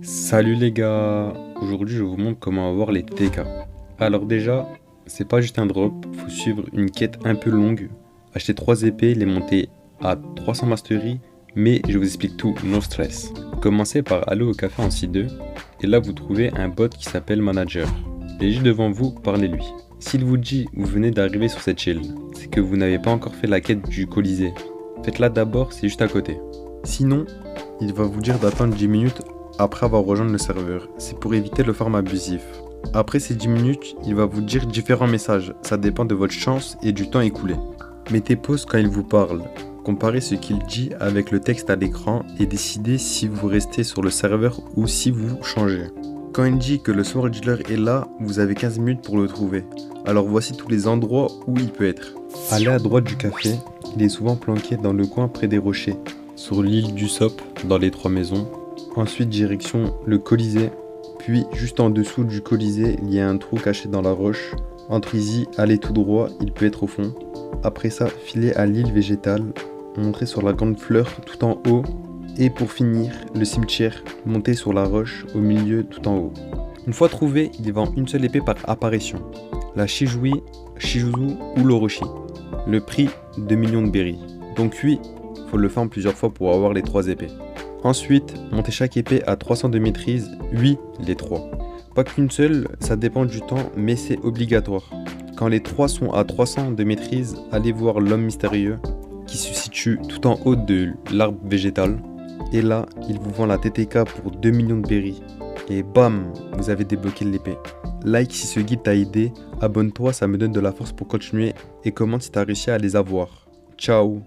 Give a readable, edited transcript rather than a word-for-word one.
Salut les gars, aujourd'hui je vous montre comment avoir les TK. Alors déjà, c'est pas juste un drop, faut suivre une quête un peu longue, acheter 3 épées, les monter à 300 mastery, mais je vous explique tout, no stress. Commencez par aller au café en C2, et là vous trouvez un bot qui s'appelle Manager. Et juste devant vous, parlez-lui. S'il vous dit vous venez d'arriver sur cette île, c'est que vous n'avez pas encore fait la quête du Colisée. Faites-la d'abord, c'est juste à côté. Sinon, il va vous dire d'attendre 10 minutes après avoir rejoint le serveur. C'est pour éviter le farm abusif. Après ces 10 minutes, il va vous dire différents messages. Ça dépend de votre chance et du temps écoulé. Mettez pause quand il vous parle. Comparez ce qu'il dit avec le texte à l'écran et décidez si vous restez sur le serveur ou si vous changez. Quand il dit que le Sword Dealer est là, vous avez 15 minutes pour le trouver. Alors voici tous les endroits où il peut être. Allez à droite du café, il est souvent planqué dans le coin près des rochers. Sur l'île du Sop, dans les 3 maisons. Ensuite direction le Colisée, puis juste en dessous du Colisée, il y a un trou caché dans la roche. Entrez-y, allez tout droit, il peut être au fond. Après ça, filez à l'île végétale, montez sur la grande fleur tout en haut. Et pour finir, le cimetière, montez sur la roche au milieu tout en haut. Une fois trouvé, il vend une seule épée par apparition. La Shijui, Shijuzu ou l'Orochi. Le prix 2 millions de berries. Donc oui, faut le farm plusieurs fois pour avoir les 3 épées. Ensuite, montez chaque épée à 300 de maîtrise, oui, les 3. Pas qu'une seule, ça dépend du temps, mais c'est obligatoire. Quand les 3 sont à 300 de maîtrise, allez voir l'homme mystérieux qui se situe tout en haut de l'arbre végétal. Et là, il vous vend la TTK pour 2 millions de berries. Et bam, vous avez débloqué l'épée. Like si ce guide t'a aidé, abonne-toi, ça me donne de la force pour continuer. Et commente si t'as réussi à les avoir. Ciao.